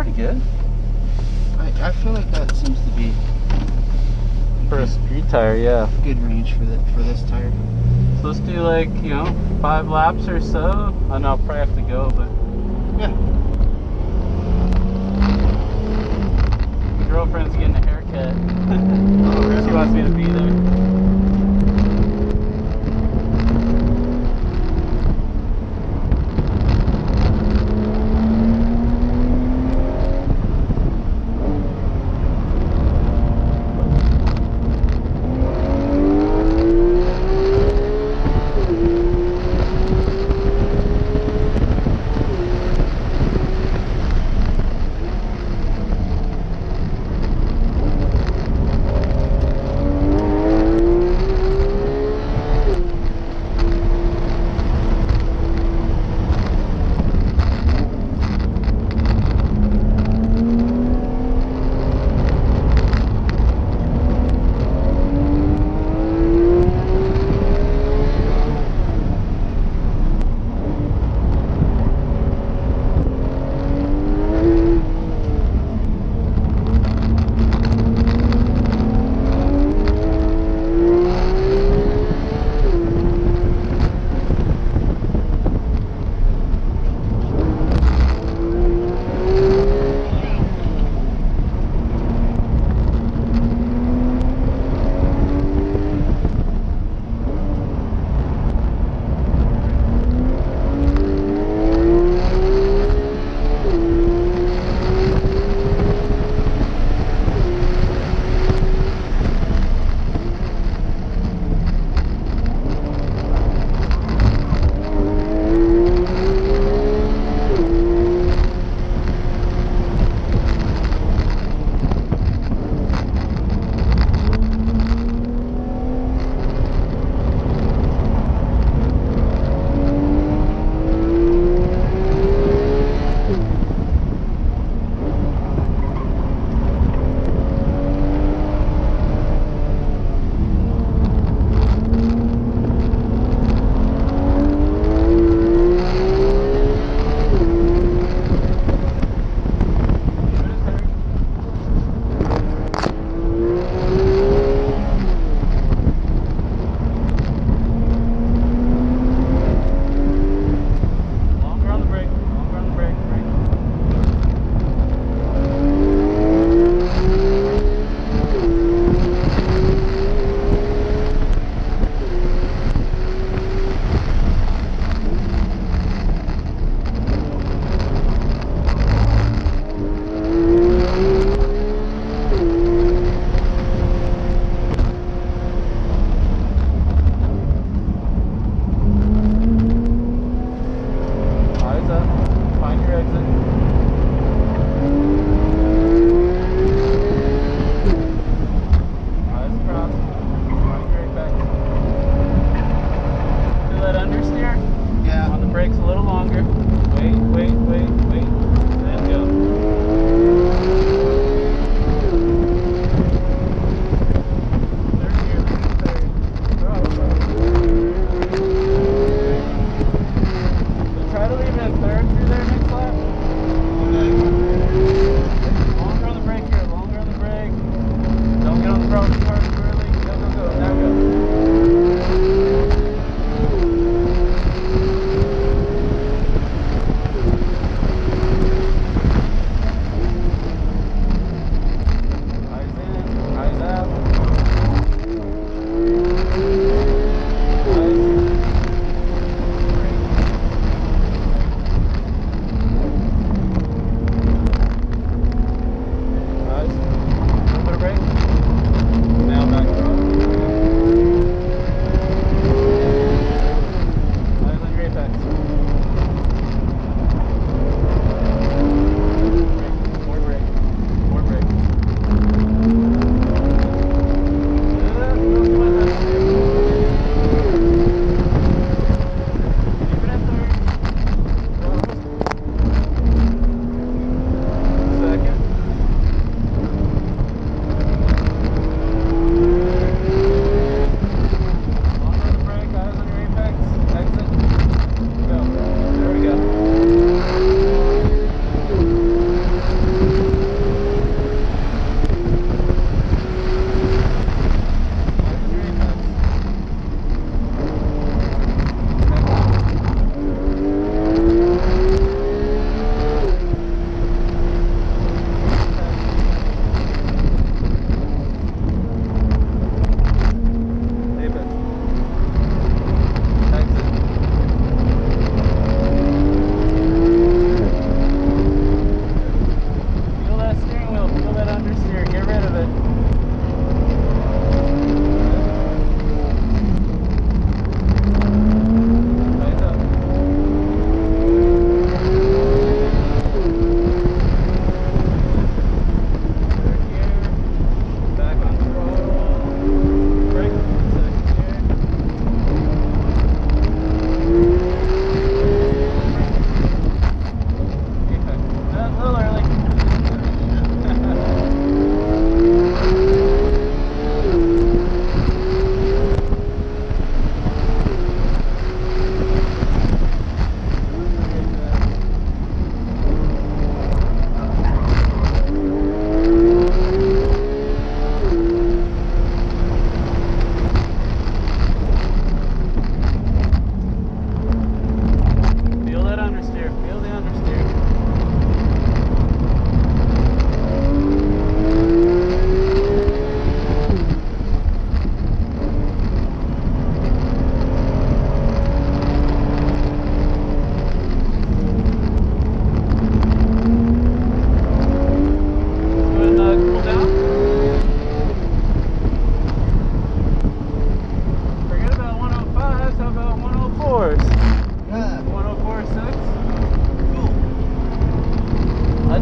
pretty good. I feel like that seems to be For a street tire, yeah. good range for this tire. So let's do like, 5 laps or so. I know I'll probably have to go, but Yeah. my girlfriend's getting a haircut. Oh, really? She wants me to be there.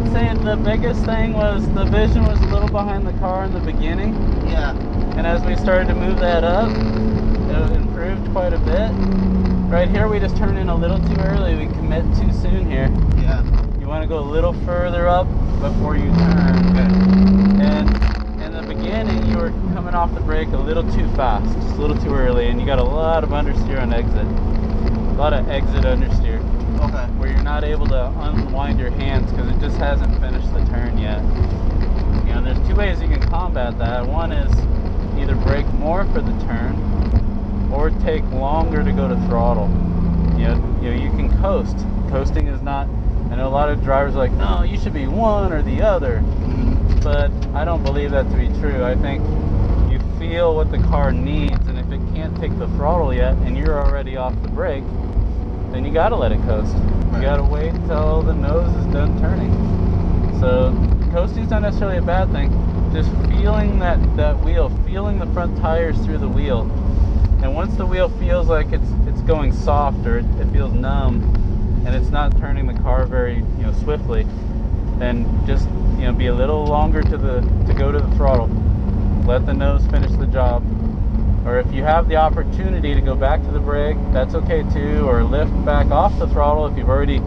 I'd say the biggest thing was the vision was a little behind the car in the beginning. Yeah. And as we started to move that up, it improved quite a bit. Right here, we just turned in a little too early. We commit too soon here. Yeah. You want to go a little further up before you turn. Okay. And in the beginning, you were coming off the brake a little too fast, just a little too early, and you got a lot of understeer on exit. A lot of exit understeer. Okay. Where you're not able to unwind your hands because it just hasn't finished the turn yet. You know, there's two ways you can combat that. One is either brake more for the turn or take longer to go to throttle. You know, you can coast. Coasting is not, I know a lot of drivers are like, no, you should be one or the other. Mm-hmm. But I don't believe that to be true. I think you feel what the car needs, and if it can't take the throttle yet and you're already off the brake, then you gotta let it coast. Right. You gotta wait until the nose is done turning. So coasting's not necessarily a bad thing. Just feeling that wheel, feeling the front tires through the wheel. And once the wheel feels like it's going soft, or it feels numb, and it's not turning the car very swiftly, then just be a little longer to go to the throttle. Let the nose finish the job. Or if you have the opportunity to go back to the brake, that's okay too. Or lift back off the throttle if you've already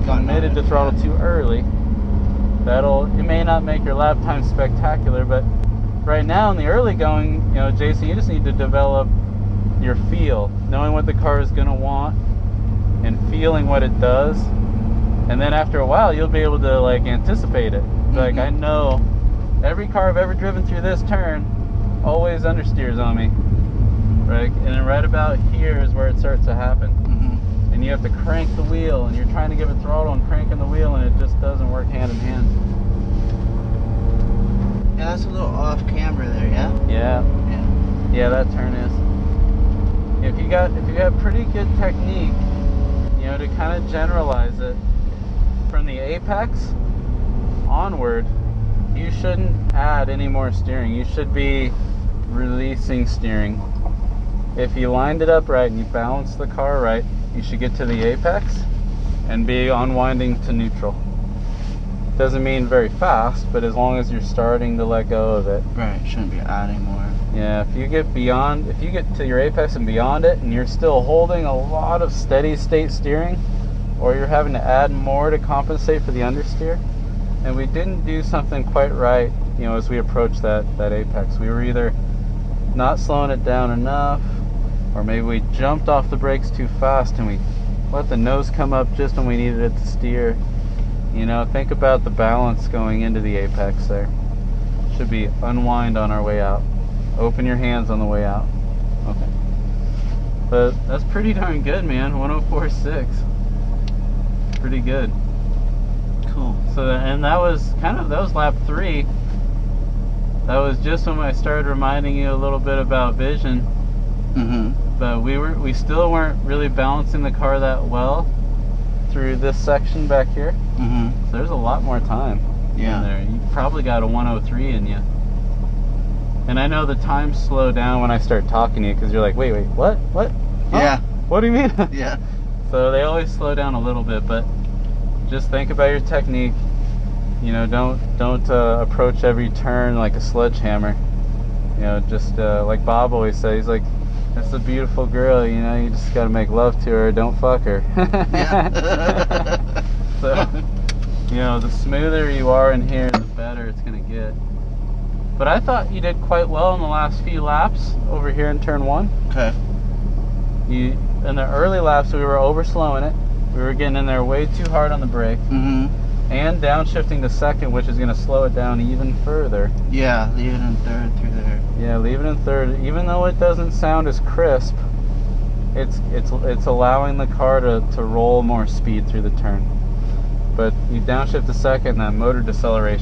committed to throttle too early. It may not make your lap time spectacular, but right now in the early going, Jason, you just need to develop your feel, knowing what the car is going to want and feeling what it does. And then after a while, you'll be able to anticipate it. Like, I know every car I've ever driven through this turn always understeers on me. Right? And then right about here is where it starts to happen. Mm-hmm. And you have to crank the wheel, and you're trying to give it throttle and cranking the wheel, and it just doesn't work hand in hand. Yeah, that's a little off camber there, yeah? Yeah. Yeah, that turn is. If you have pretty good technique, to kind of generalize it, from the apex onward, you shouldn't add any more steering. You should be releasing steering. If you lined it up right and you balanced the car right, you should get to the apex and be unwinding to neutral. Doesn't mean very fast, but as long as you're starting to let go of it. Right, shouldn't be adding more. Yeah, if you get to your apex and beyond it, and you're still holding a lot of steady state steering, or you're having to add more to compensate for the understeer, and we didn't do something quite right, as we approached that apex. We were either not slowing it down enough, or maybe we jumped off the brakes too fast and we let the nose come up just when we needed it to steer. Think about the balance going into the apex there. Should be unwind on our way out. Open your hands on the way out. Okay. But that's pretty darn good, man. 104.6. Pretty good. Cool. So, and that was lap 3. That was just when I started reminding you a little bit about vision. Mm-hmm. But we still weren't really balancing the car that well through this section back here. Mm-hmm. So there's a lot more time in there. You probably got a 103 in you. And I know the times slow down when I start talking to you, because you're like, wait, what? Huh? Yeah. What do you mean? Yeah. So they always slow down a little bit, but just think about your technique. Don't approach every turn like a sledgehammer. Just like Bob always says, he's like, that's a beautiful girl, you just gotta make love to her, don't fuck her. Yeah. So, the smoother you are in here, the better it's gonna get. But I thought you did quite well in the last few laps over here in turn 1. Okay. In the early laps, we were overslowing it. We were getting in there way too hard on the brake. Mm-hmm. And downshifting to second, which is going to slow it down even further. Yeah, leave it in third through there. Yeah, leave it in third. Even though it doesn't sound as crisp, it's allowing the car to roll more speed through the turn. But you downshift to second, that motor deceleration